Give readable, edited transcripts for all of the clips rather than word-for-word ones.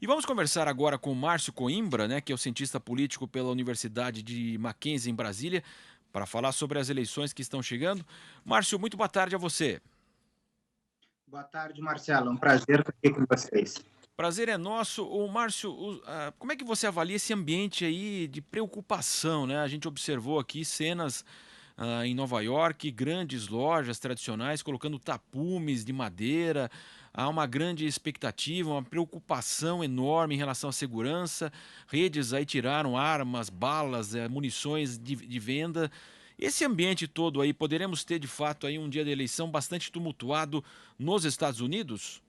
vamos conversar agora com o Márcio Coimbra, né, que é o cientista político pela Universidade de Mackenzie, em Brasília, para falar sobre as eleições que estão chegando. Márcio, muito boa tarde a você. Boa tarde, Marcelo. Um prazer estar aqui com vocês. Prazer é nosso. O Márcio, como é que você avalia esse ambiente aí de preocupação, né? A gente observou aqui cenas em Nova York, grandes lojas tradicionais colocando tapumes de madeira. Há uma grande expectativa, uma preocupação enorme em relação à segurança. Redes aí tiraram armas, balas, munições de venda. Esse ambiente todo aí, poderemos ter de fato aí um dia de eleição bastante tumultuado nos Estados Unidos?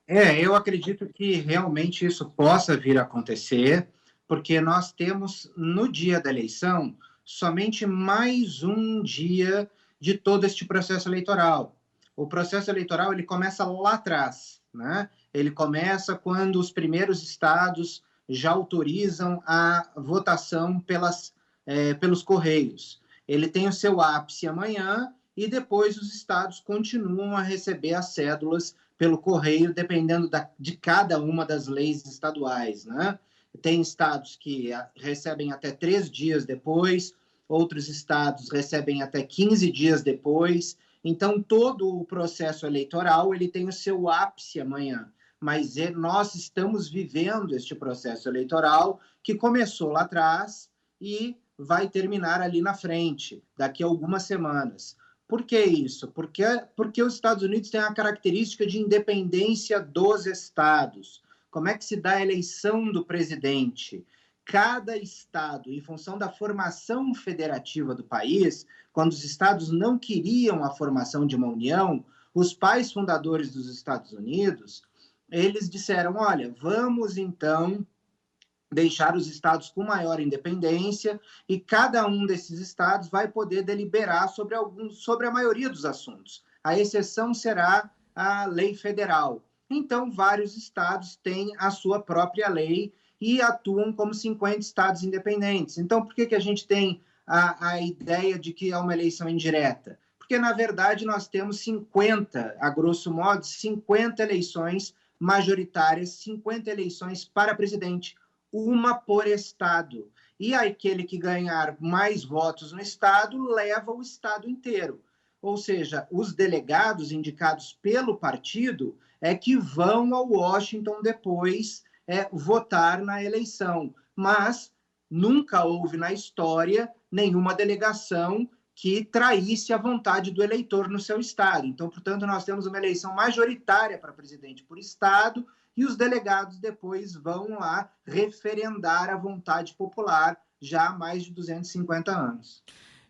Eu acredito que realmente isso possa vir a acontecer, porque nós temos no dia da eleição somente mais um dia de todo este processo eleitoral. O processo eleitoral ele começa lá atrás, né? Ele começa quando os primeiros estados já autorizam a votação pelos correios. Ele tem o seu ápice amanhã e depois os estados continuam a receber as cédulas pelo correio, dependendo de cada uma das leis estaduais, né? Tem estados que recebem até 3 dias depois, outros estados recebem até 15 dias depois. Então, todo o processo eleitoral ele tem o seu ápice amanhã. Mas nós estamos vivendo este processo eleitoral que começou lá atrás e vai terminar ali na frente, daqui a algumas semanas. Por que isso? Porque os Estados Unidos têm a característica de independência dos estados. Como é que se dá a eleição do presidente? Cada estado, em função da formação federativa do país, quando os estados não queriam a formação de uma união, os pais fundadores dos Estados Unidos, eles disseram, olha, vamos então deixar os estados com maior independência e cada um desses estados vai poder deliberar sobre a maioria dos assuntos. A exceção será a lei federal. Então, vários estados têm a sua própria lei e atuam como 50 estados independentes. Então, por que a gente tem a ideia de que é uma eleição indireta? Porque, na verdade, nós temos 50, a grosso modo, 50 eleições majoritárias, 50 eleições para presidente, uma por estado. E aquele que ganhar mais votos no estado leva o estado inteiro. Ou seja, os delegados indicados pelo partido é que vão ao Washington depois votar na eleição. Mas nunca houve na história nenhuma delegação que traísse a vontade do eleitor no seu estado. Então, portanto, nós temos uma eleição majoritária para presidente por estado e os delegados depois vão lá referendar a vontade popular já há mais de 250 anos.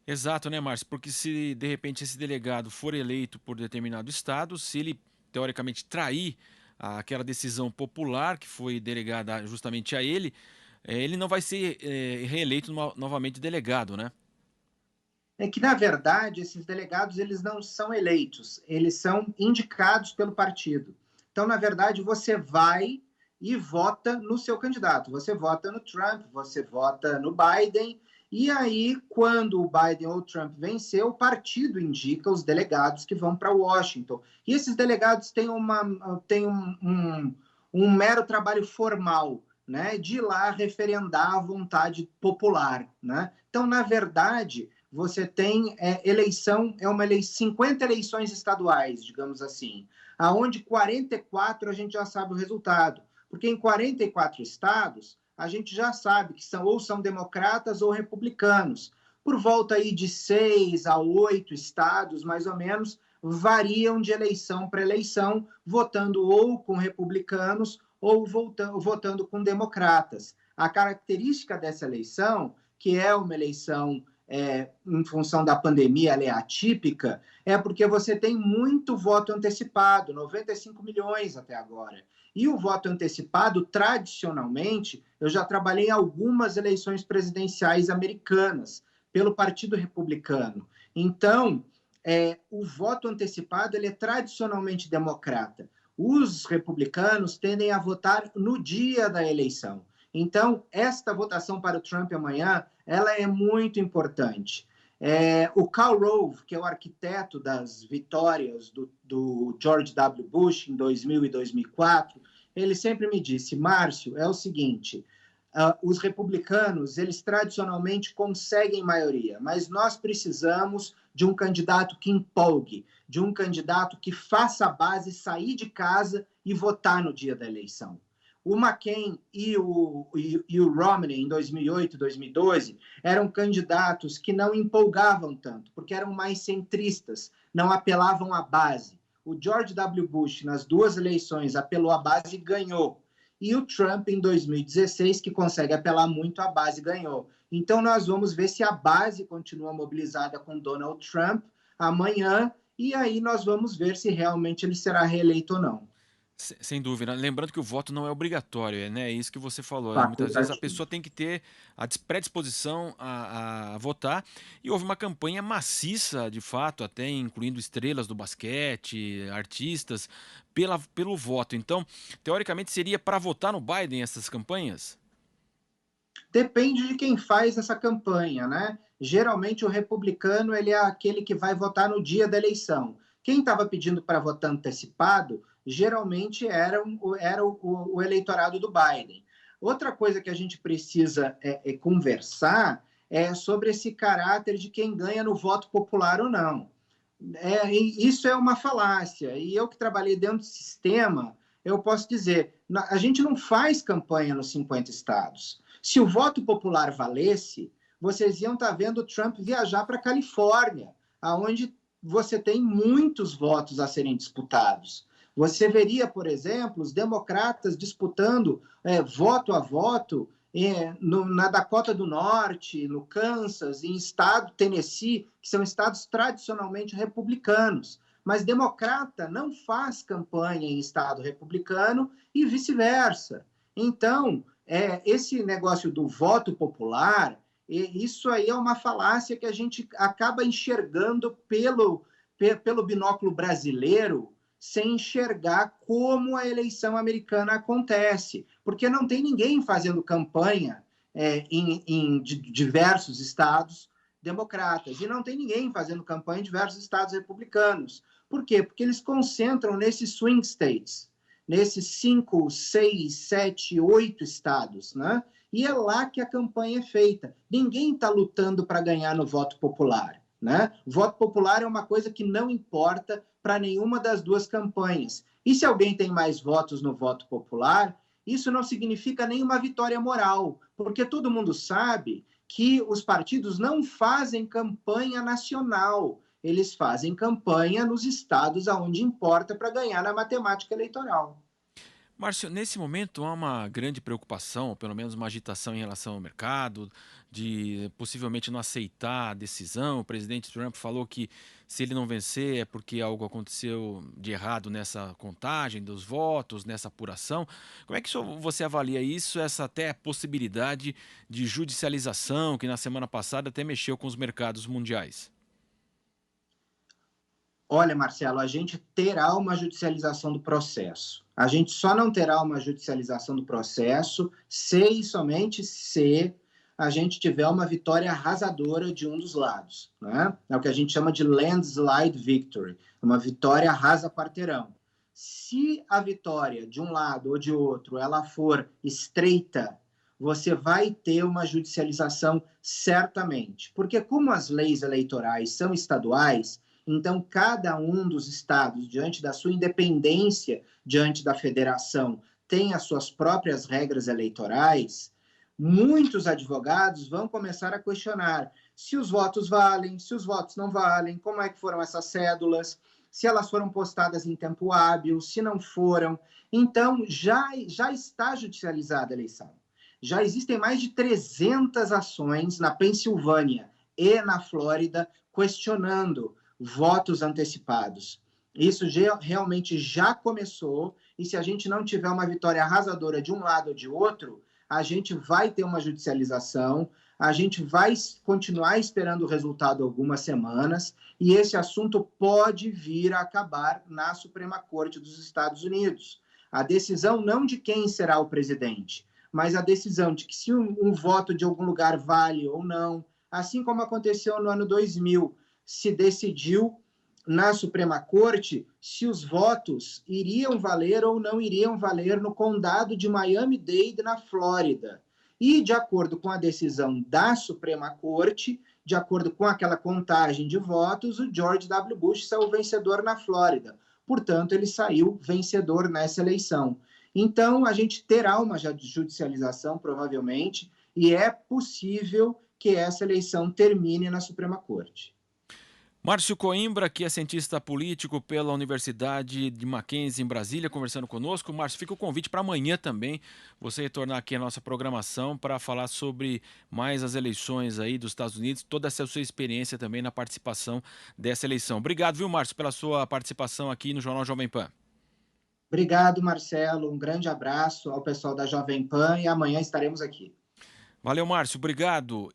Exato, né, Márcio? Porque se de repente esse delegado for eleito por determinado estado, se ele teoricamente trair aquela decisão popular que foi delegada justamente a ele, ele não vai ser reeleito novamente delegado, né? É que, na verdade, esses delegados eles não são eleitos, eles são indicados pelo partido. Então, na verdade, você vai e vota no seu candidato. Você vota no Trump, você vota no Biden, e aí, quando o Biden ou o Trump vencer, o partido indica os delegados que vão para Washington. E esses delegados têm um mero trabalho formal, né, de ir lá referendar a vontade popular. Né? Então, na verdade, você tem eleição, 50 eleições estaduais, digamos assim, aonde 44 a gente já sabe o resultado, porque em 44 estados a gente já sabe que são democratas ou republicanos. Por volta aí de 6 a 8 estados, mais ou menos, variam de eleição para eleição, votando ou com republicanos ou votando com democratas. A característica dessa eleição, que é uma eleição em função da pandemia, ela é atípica, é porque você tem muito voto antecipado, 95 milhões até agora. E o voto antecipado, tradicionalmente, eu já trabalhei em algumas eleições presidenciais americanas, pelo Partido Republicano. Então, o voto antecipado ele é tradicionalmente democrata. Os republicanos tendem a votar no dia da eleição. Então, esta votação para o Trump amanhã, ela é muito importante. O Karl Rove, que é o arquiteto das vitórias do George W. Bush em 2000 e 2004, ele sempre me disse: Márcio, é o seguinte, os republicanos, eles tradicionalmente conseguem maioria, mas nós precisamos de um candidato que empolgue, de um candidato que faça a base sair de casa e votar no dia da eleição. O McCain e o Romney, em 2008, 2012, eram candidatos que não empolgavam tanto, porque eram mais centristas, não apelavam à base. O George W. Bush, nas duas eleições, apelou à base e ganhou. E o Trump, em 2016, que consegue apelar muito à base, ganhou. Então, nós vamos ver se a base continua mobilizada com Donald Trump amanhã, e aí nós vamos ver se realmente ele será reeleito ou não. Sem dúvida. Lembrando que o voto não é obrigatório, né? É isso que você falou. Muitas vezes a Facultativo. pessoa tem que ter a predisposição a votar. E houve uma campanha maciça, de fato, até incluindo estrelas do basquete, artistas, pelo voto. Então, teoricamente, seria para votar no Biden essas campanhas? Depende de quem faz essa campanha, né? Geralmente o republicano ele é aquele que vai votar no dia da eleição. Quem estava pedindo para votar antecipado geralmente era o eleitorado do Biden. Outra coisa que a gente precisa conversar é sobre esse caráter de quem ganha no voto popular ou não. Isso é uma falácia. E eu que trabalhei dentro do sistema, eu posso dizer, a gente não faz campanha nos 50 estados. Se o voto popular valesse, vocês iam estar vendo o Trump viajar para a Califórnia, onde você tem muitos votos a serem disputados. Você veria, por exemplo, os democratas disputando voto a voto na Dakota do Norte, no Kansas, em estado Tennessee, que são estados tradicionalmente republicanos. Mas democrata não faz campanha em estado republicano e vice-versa. Então, esse negócio do voto popular, isso aí é uma falácia que a gente acaba enxergando pelo binóculo brasileiro, sem enxergar como a eleição americana acontece, porque não tem ninguém fazendo campanha em diversos estados democratas, e não tem ninguém fazendo campanha em diversos estados republicanos. Por quê? Porque eles concentram nesses swing states, nesses 5, 6, 7, 8 estados, né? E é lá que a campanha é feita. Ninguém está lutando para ganhar no voto popular, né? O voto popular é uma coisa que não importa para nenhuma das duas campanhas. E se alguém tem mais votos no voto popular, isso não significa nenhuma vitória moral, porque todo mundo sabe que os partidos não fazem campanha nacional, eles fazem campanha nos estados onde importa para ganhar na matemática eleitoral. Márcio, nesse momento há uma grande preocupação, ou pelo menos uma agitação em relação ao mercado, de possivelmente não aceitar a decisão. O presidente Trump falou que se ele não vencer é porque algo aconteceu de errado nessa contagem dos votos, nessa apuração. Como é que você avalia isso, essa até possibilidade de judicialização que na semana passada até mexeu com os mercados mundiais? Olha, Marcelo, a gente terá uma judicialização do processo. A gente só não terá uma judicialização do processo se e somente se a gente tiver uma vitória arrasadora de um dos lados, né? É o que a gente chama de landslide victory, uma vitória arrasa quarteirão. Se a vitória de um lado ou de outro ela for estreita, você vai ter uma judicialização certamente, porque como as leis eleitorais são estaduais, então, cada um dos estados, diante da sua independência diante da federação, tem as suas próprias regras eleitorais. Muitos advogados vão começar a questionar se os votos valem, se os votos não valem, como é que foram essas cédulas, se elas foram postadas em tempo hábil, se não foram. Então, já está judicializada a eleição. Já existem mais de 300 ações na Pensilvânia e na Flórida questionando votos antecipados. Isso realmente já começou, e se a gente não tiver uma vitória arrasadora de um lado ou de outro, a gente vai ter uma judicialização, a gente vai continuar esperando o resultado algumas semanas, e esse assunto pode vir a acabar na Suprema Corte dos Estados Unidos. A decisão não de quem será o presidente, mas a decisão de que se um voto de algum lugar vale ou não, assim como aconteceu no ano 2000, se decidiu na Suprema Corte se os votos iriam valer ou não iriam valer no condado de Miami-Dade, na Flórida. E, de acordo com a decisão da Suprema Corte, de acordo com aquela contagem de votos, o George W. Bush saiu vencedor na Flórida. Portanto, ele saiu vencedor nessa eleição. Então, a gente terá uma judicialização, provavelmente, e é possível que essa eleição termine na Suprema Corte. Márcio Coimbra, que é cientista político pela Universidade de Mackenzie, em Brasília, conversando conosco. Márcio, fica o convite para amanhã também, você retornar aqui à nossa programação para falar sobre mais as eleições aí dos Estados Unidos, toda essa sua experiência também na participação dessa eleição. Obrigado, viu, Márcio, pela sua participação aqui no Jornal Jovem Pan. Obrigado, Marcelo. Um grande abraço ao pessoal da Jovem Pan e amanhã estaremos aqui. Valeu, Márcio, obrigado.